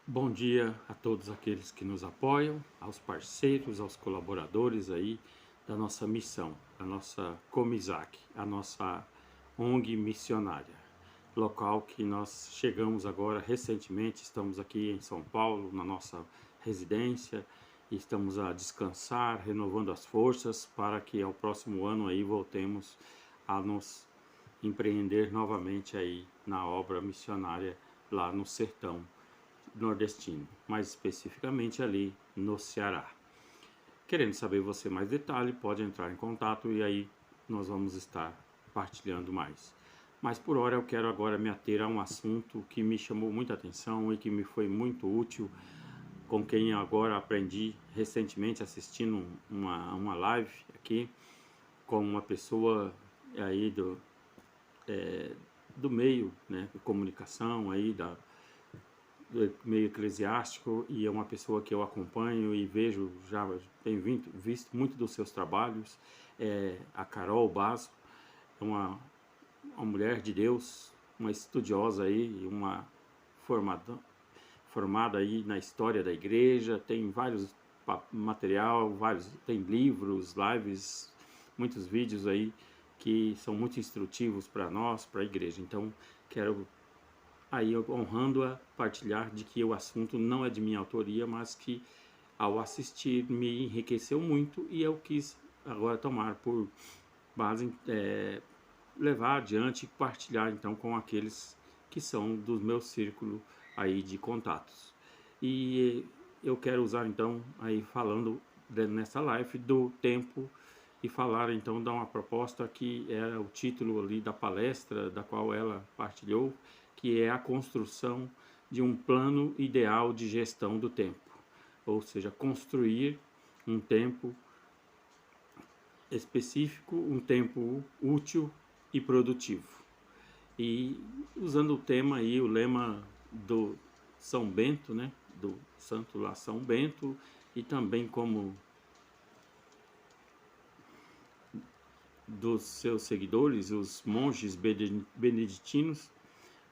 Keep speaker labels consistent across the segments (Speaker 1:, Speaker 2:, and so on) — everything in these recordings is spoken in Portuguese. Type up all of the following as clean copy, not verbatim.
Speaker 1: Bom dia a todos aqueles que nos apoiam, aos parceiros, aos colaboradores aí da nossa missão, da nossa Comisac, a nossa ONG missionária, local que nós chegamos agora recentemente. Estamos aqui em São Paulo, na nossa residência, e estamos a descansar, renovando as forças para que ao próximo ano aí voltemos a nos empreender novamente aí na obra missionária lá no sertão nordestino, mais especificamente ali no Ceará. Querendo saber você mais detalhe, pode entrar em contato e aí nós vamos estar partilhando mais. Mas por hora eu quero agora me ater a um assunto que me chamou muita atenção e que me foi muito útil, com quem agora aprendi recentemente assistindo uma live aqui com uma pessoa aí do meio, né, de comunicação aí do meio eclesiástico, e é uma pessoa que eu acompanho e vejo, já tenho visto muito dos seus trabalhos, a Carol Basso. É uma mulher de Deus, uma estudiosa aí, uma formada aí na história da igreja, tem vários material, tem livros, lives, muitos vídeos aí que são muito instrutivos para nós, para a igreja. Então, quero aí honrando-a, partilhar de que o assunto não é de minha autoria, mas que ao assistir me enriqueceu muito e eu quis agora tomar por base, levar adiante e partilhar então com aqueles que são do meu círculo aí de contatos. E eu quero usar então aí falando nessa live do tempo e falar então de uma proposta que era o título ali da palestra da qual ela partilhou, que é a construção de um plano ideal de gestão do tempo, ou seja, construir um tempo específico, um tempo útil e produtivo. E usando o tema aí, o lema do São Bento, né, do santo lá São Bento, e também como dos seus seguidores, os monges beneditinos,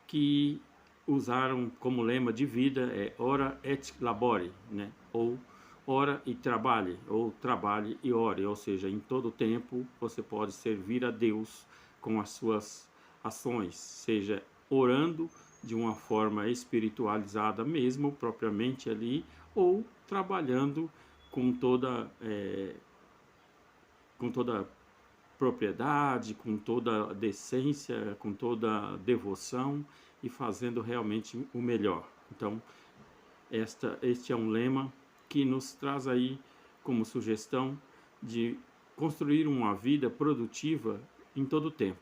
Speaker 1: que usaram como lema de vida ora et labore, né, ou ora e trabalhe, ou trabalhe e ore, ou seja, em todo tempo você pode servir a Deus com as suas ações, seja orando de uma forma espiritualizada mesmo, propriamente ali, ou trabalhando com toda propriedade, com toda decência, com toda devoção e fazendo realmente o melhor. Então, este é um lema que nos traz aí como sugestão de construir uma vida produtiva em todo o tempo.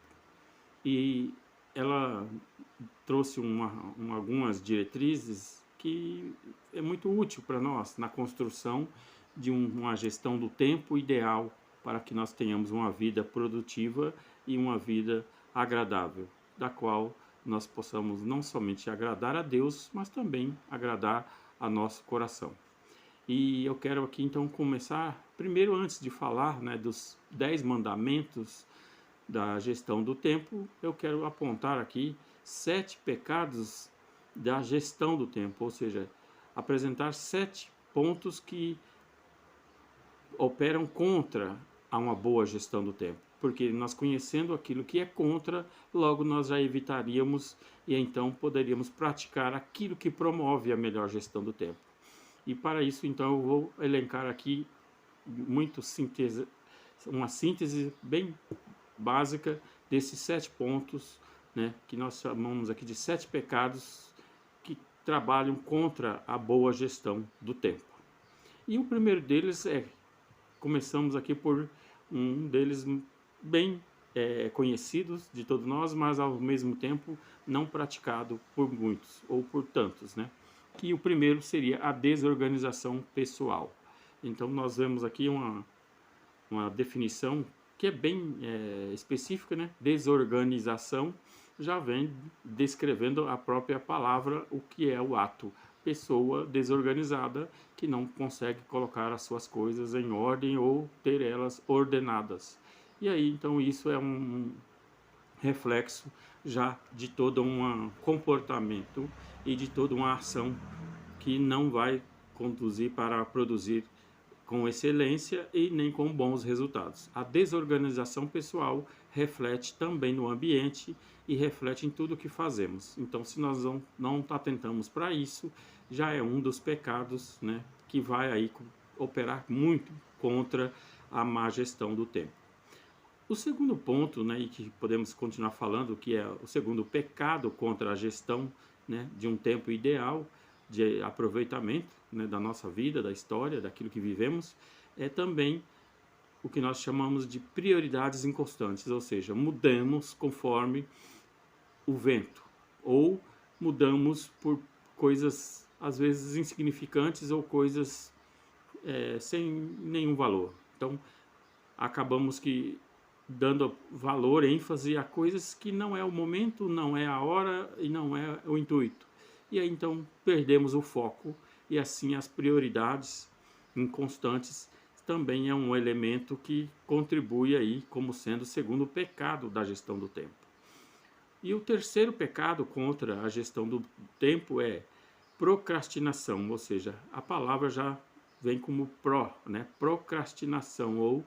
Speaker 1: E ela trouxe algumas diretrizes que é muito útil para nós na construção de uma gestão do tempo ideal para que nós tenhamos uma vida produtiva e uma vida agradável, da qual nós possamos não somente agradar a Deus, mas também agradar a nosso coração. E eu quero aqui então começar, primeiro, antes de falar, né, dos 10 mandamentos da gestão do tempo, eu quero apontar aqui 7 pecados da gestão do tempo, ou seja, apresentar 7 pontos que operam contra a uma boa gestão do tempo. Porque nós conhecendo aquilo que é contra, logo nós já evitaríamos e então poderíamos praticar aquilo que promove a melhor gestão do tempo. E para isso, então, eu vou elencar aqui uma síntese bem básica desses 7 pontos, né, que nós chamamos aqui de 7 pecados que trabalham contra a boa gestão do tempo. E o primeiro deles começamos aqui por um deles bem conhecidos de todos nós, mas ao mesmo tempo não praticado por muitos ou por tantos, né? Que o primeiro seria a desorganização pessoal. Então nós vemos aqui uma definição que é bem específica, né? Desorganização já vem descrevendo a própria palavra, o que é o ato. Pessoa desorganizada que não consegue colocar as suas coisas em ordem ou ter elas ordenadas. E aí, então, isso é um reflexo já de todo um comportamento e de toda uma ação que não vai conduzir para produzir com excelência e nem com bons resultados. A desorganização pessoal reflete também no ambiente e reflete em tudo que fazemos. Então, se nós não atentamos para isso, já é um dos pecados, né, que vai aí operar muito contra a má gestão do tempo. O segundo ponto, né, e que podemos continuar falando, que é o segundo pecado contra a gestão, né, de um tempo ideal, de aproveitamento, né, da nossa vida, da história, daquilo que vivemos, é também o que nós chamamos de prioridades inconstantes, ou seja, mudamos conforme o vento, ou mudamos por coisas às vezes insignificantes ou coisas sem nenhum valor. Então, acabamos que dando valor, ênfase a coisas que não é o momento, não é a hora e não é o intuito. E aí então perdemos o foco e assim as prioridades inconstantes também é um elemento que contribui aí como sendo o segundo pecado da gestão do tempo. E o terceiro pecado contra a gestão do tempo é procrastinação, ou seja, a palavra já vem como né? Procrastinação, ou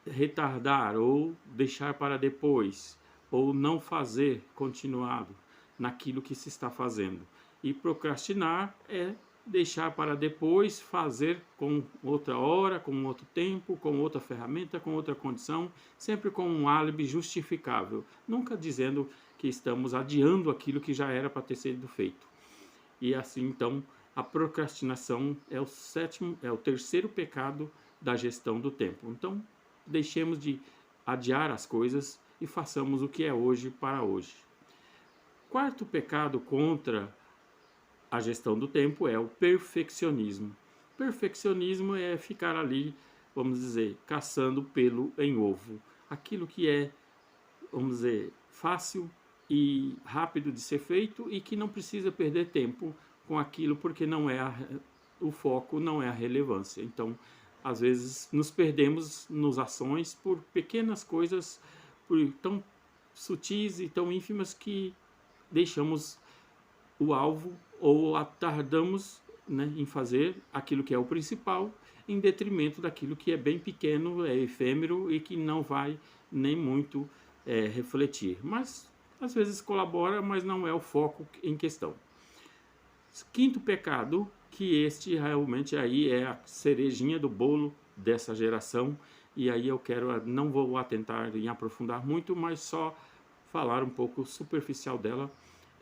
Speaker 1: retardar, ou deixar para depois, ou não fazer continuado naquilo que se está fazendo. E procrastinar é deixar para depois, fazer com outra hora, com outro tempo, com outra ferramenta, com outra condição, sempre com um álibi justificável, nunca dizendo que estamos adiando aquilo que já era para ter sido feito. E assim, então, a procrastinação é o terceiro pecado da gestão do tempo. Então, deixemos de adiar as coisas e façamos o que é hoje para hoje. Quarto pecado contra a gestão do tempo é o perfeccionismo. Perfeccionismo é ficar ali, vamos dizer, caçando pelo em ovo. Aquilo que é, vamos dizer, fácil e rápido de ser feito e que não precisa perder tempo com aquilo porque não é o foco, não é a relevância. Então, às vezes nos perdemos nas ações por pequenas coisas tão sutis e tão ínfimas que deixamos o alvo ou tardamos, né, em fazer aquilo que é o principal em detrimento daquilo que é bem pequeno, é efêmero e que não vai nem muito refletir. Mas às vezes colabora, mas não é o foco em questão. Quinto pecado, que este realmente aí é a cerejinha do bolo dessa geração, e aí não vou atentar em aprofundar muito, mas só falar um pouco superficial dela,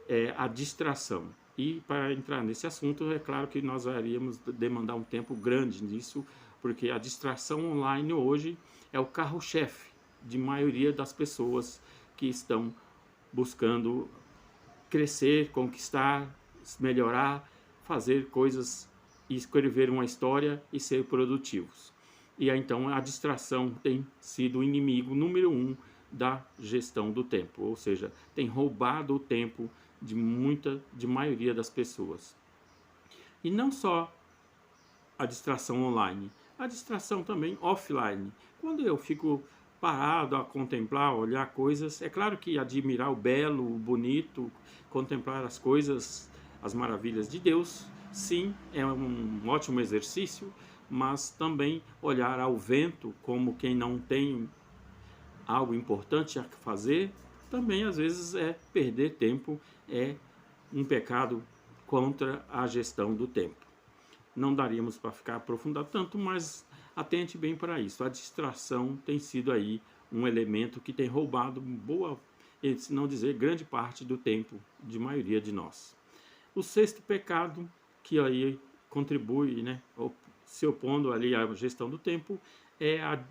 Speaker 1: é a distração. E para entrar nesse assunto, é claro que nós iríamos demandar um tempo grande nisso, porque a distração online hoje é o carro-chefe de maioria das pessoas que estão buscando crescer, conquistar, melhorar, fazer coisas, escrever uma história e ser produtivos. E aí, então a distração tem sido o inimigo número 1 da gestão do tempo, ou seja, tem roubado o tempo de maioria das pessoas. E não só a distração online, a distração também offline. Quando eu fico parado a contemplar, olhar coisas, é claro que admirar o belo, o bonito, contemplar as coisas, as maravilhas de Deus, sim, é um ótimo exercício, mas também olhar ao vento como quem não tem algo importante a fazer, também às vezes é perder tempo, é um pecado contra a gestão do tempo. Não daríamos para ficar aprofundado tanto, mas atente bem para isso. A distração tem sido aí um elemento que tem roubado boa, se não dizer grande parte do tempo de maioria de nós. O sexto pecado, que aí contribui, né, se opondo ali à gestão do tempo, é a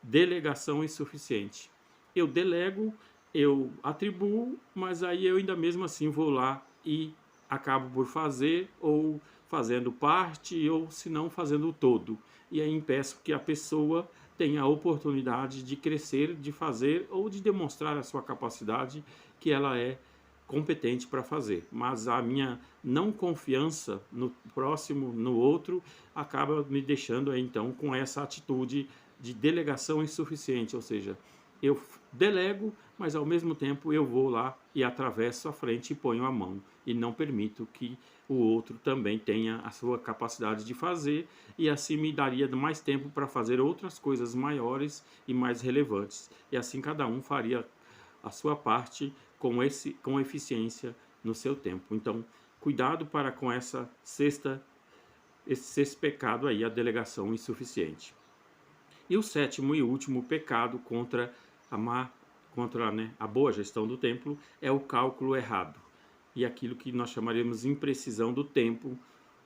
Speaker 1: delegação insuficiente. Eu delego, eu atribuo, mas aí eu ainda mesmo assim vou lá e acabo por fazer, ou fazendo parte, ou se não fazendo o todo. E aí impeço que a pessoa tenha a oportunidade de crescer, de fazer ou de demonstrar a sua capacidade que ela é competente para fazer. Mas a minha não confiança no próximo, no outro, acaba me deixando então com essa atitude de delegação insuficiente, ou seja, eu delego, mas ao mesmo tempo eu vou lá e atravesso a frente e ponho a mão e não permito que o outro também tenha a sua capacidade de fazer, e assim me daria mais tempo para fazer outras coisas maiores e mais relevantes. E assim cada um faria a sua parte com eficiência no seu tempo. Então, cuidado para com esse sexto pecado aí, a delegação insuficiente. E o sétimo e último pecado a boa gestão do tempo é o cálculo errado. E aquilo que nós chamaremos imprecisão do tempo,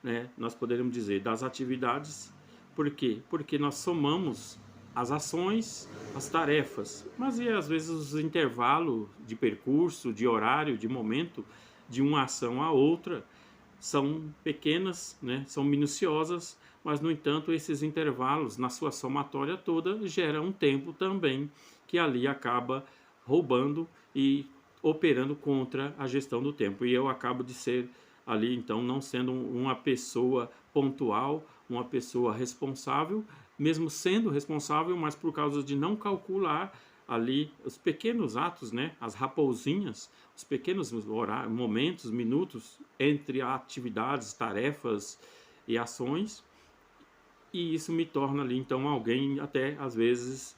Speaker 1: né? Nós poderíamos dizer das atividades. Por quê? Porque nós somamos as ações, as tarefas, mas e às vezes os intervalos de percurso, de horário, de momento, de uma ação a outra, são pequenas, né? São minuciosas, mas no entanto esses intervalos na sua somatória toda geram um tempo também que ali acaba roubando e operando contra a gestão do tempo. E eu acabo de ser ali então não sendo uma pessoa pontual, uma pessoa responsável, mesmo sendo responsável, mas por causa de não calcular ali os pequenos atos, né, as raposinhas, os pequenos momentos, minutos entre atividades, tarefas e ações, e isso me torna ali então alguém até às vezes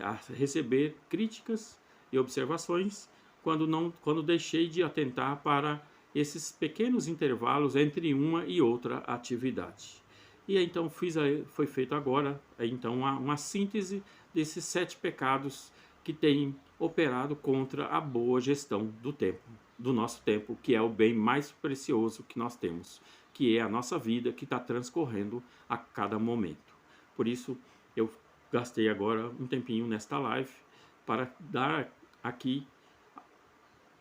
Speaker 1: a receber críticas e observações quando deixei de atentar para esses pequenos intervalos entre uma e outra atividade. E então foi feito agora então uma síntese desses 7 pecados que têm operado contra a boa gestão do tempo, do nosso tempo, que é o bem mais precioso que nós temos, que é a nossa vida que está transcorrendo a cada momento. Por isso, eu gastei agora um tempinho nesta live para dar aqui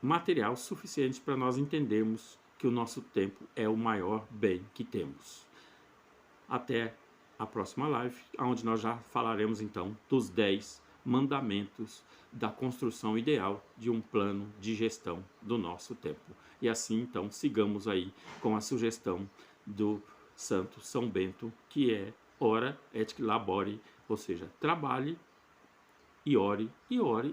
Speaker 1: material suficiente para nós entendermos que o nosso tempo é o maior bem que temos. Até a próxima live, onde nós já falaremos então dos 10 mandamentos da construção ideal de um plano de gestão do nosso tempo. E assim então sigamos aí com a sugestão do Santo São Bento, que é ora et labore, ou seja, trabalhe e ore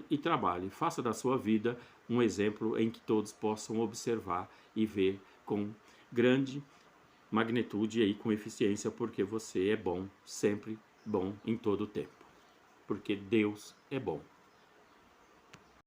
Speaker 1: e trabalhe. Faça da sua vida um exemplo em que todos possam observar e ver com grande magnitude e aí com eficiência, porque você é bom, sempre bom em todo o tempo. Porque Deus é bom.